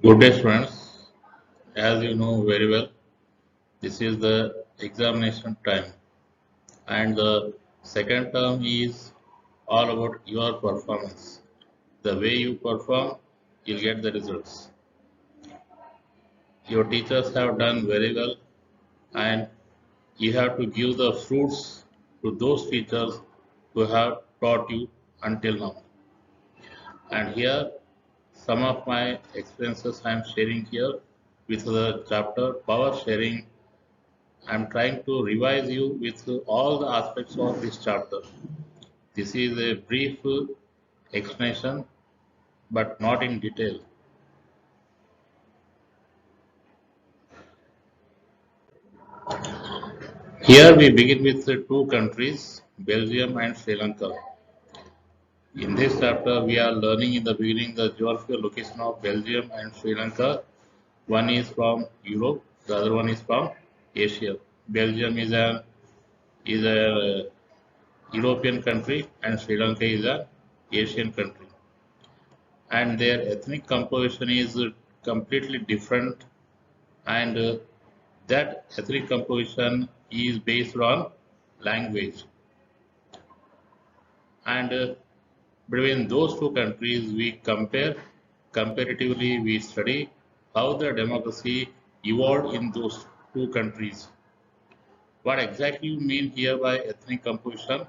Good day, students. As you know very well, this is the examination time, and the second term is all about your performance. The way you perform, you'll get the results. Your teachers have done very well, and you have to give the fruits to those teachers who have taught you until now. And here, some of my experiences I am sharing here with the chapter Power Sharing. I'm trying to revise you with all the aspects of this chapter. This is a brief explanation, but not in detail. Here we begin with two countries, Belgium and Sri Lanka. In this chapter, we are learning in the beginning the geographical location of Belgium and Sri Lanka. One is from Europe, the other one is from Asia. Belgium is a European country, and Sri Lanka is an Asian country, and their ethnic composition is completely different, and that ethnic composition is based on language, and between those two countries we comparatively we study how the democracy evolved in those two countries. What exactly you mean here by ethnic composition?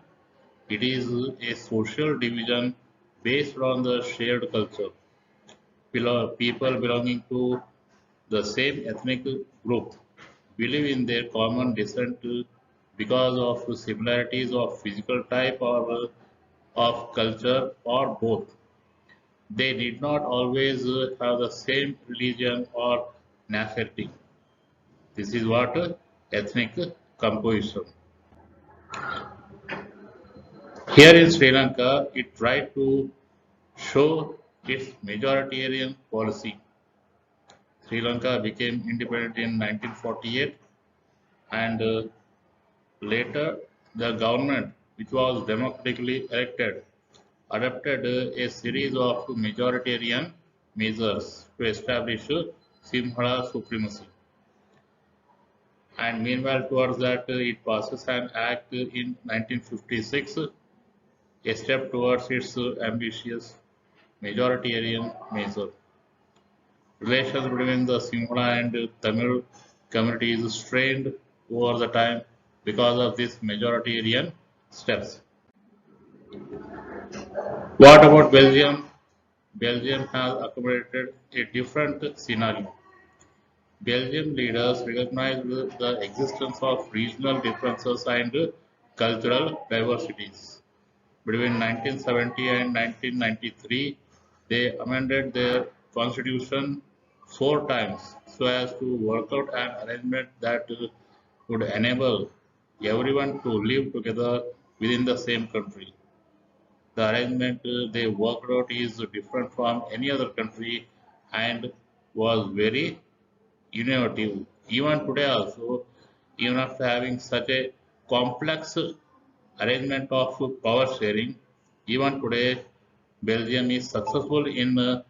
It is a social division based on the shared culture. People belonging to the same ethnic group believe in their common descent because of similarities of physical type or of culture or both. They did not always have the same religion or nationality. This is what ethnic composition. Here in Sri Lanka, it tried to show its majoritarian policy. Sri Lanka became independent in 1948, and later the government, which was democratically elected, adopted a series of majoritarian measures to establish Simhala supremacy. And meanwhile, towards that, it passes an act in 1956, a step towards its ambitious majoritarian measure. Relations between the Simhala and Tamil communities strained over the time because of these majoritarian steps. What about Belgium? Belgium has accommodated a different scenario. Belgian leaders recognized the existence of regional differences and cultural diversities. Between 1970 and 1993, they amended their constitution four times so as to work out an arrangement that would enable everyone to live together within the same country. The arrangement they worked out is different from any other country and was very innovative. Even today also, even after having such a complex arrangement of power sharing, even today Belgium is successful in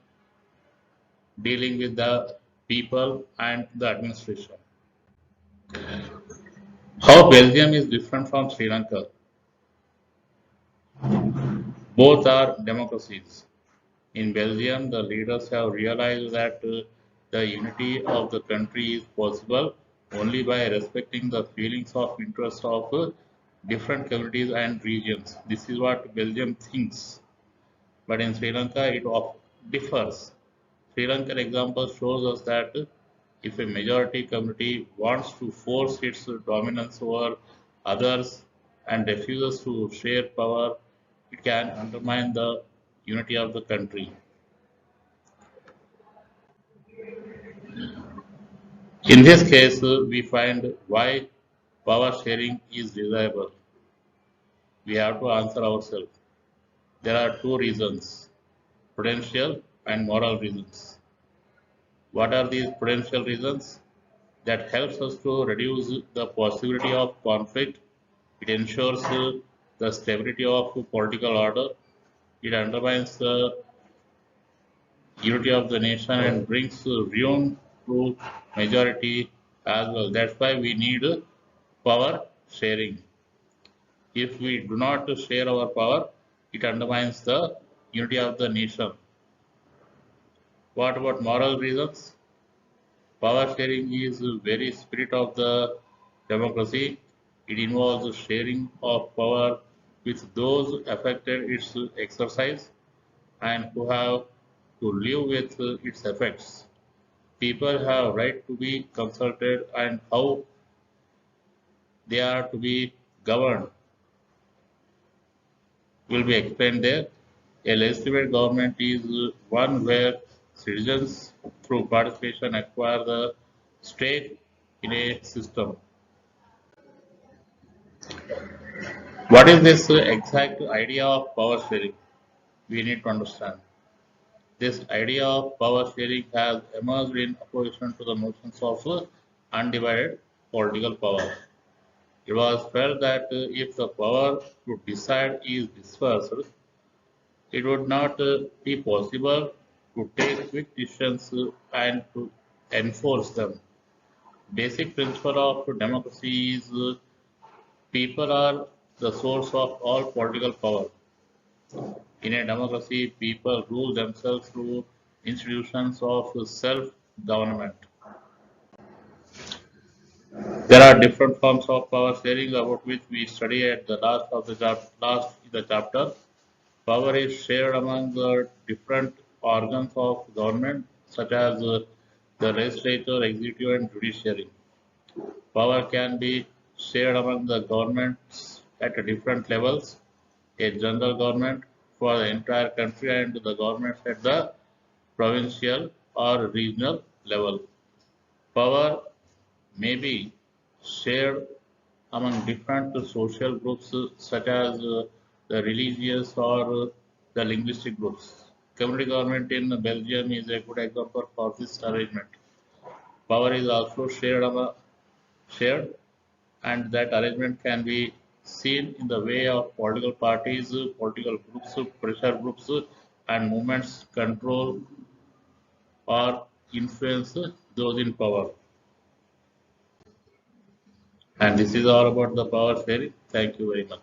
dealing with the people and the administration. How Belgium is different from Sri Lanka? Both are democracies. In Belgium, the leaders have realized that the unity of the country is possible only by respecting the feelings of interest of different communities and regions. This is what Belgium thinks. But in Sri Lanka, differs. Sri Lankan example shows us that if a majority community wants to force its dominance over others and refuses to share power, it can undermine the unity of the country. In this case, we find why power sharing is desirable. We have to answer ourselves. There are two reasons, prudential and moral reasons. What are these prudential reasons? That helps us to reduce the possibility of conflict. It ensures the stability of political order. It undermines the unity of the nation and brings ruin to majority as well. That's why we need power sharing. If we do not share our power, it undermines the unity of the nation. What about moral reasons? Power sharing is the very spirit of the democracy. It involves sharing of power with those affected its exercise and who have to live with its effects. People have right to be consulted and how they are to be governed will be explained there. A legitimate government is one where citizens, through participation, acquire the stake in a system. What is this exact idea of power sharing? We need to understand. This idea of power sharing has emerged in opposition to the notions of undivided political power. It was felt that if the power to decide is dispersed, it would not be possible to take quick decisions and to enforce them. Basic principle of democracy is people are the source of all political power. In a democracy, people rule themselves through institutions of self-government. There are different forms of power sharing about which we study at the last in the chapter. Power is shared among the different organs of government, such as the legislature, executive, and judiciary. Power can be shared among the governments at different levels, a general government for the entire country and the governments at the provincial or regional level. Power may be shared among different social groups such as the religious or the linguistic groups. Community government in Belgium is a good example for this arrangement. Power is also shared, and that arrangement can be seen in the way of political parties, political groups, pressure groups, and movements control or influence those in power. And this is all about the power sharing. Thank you very much.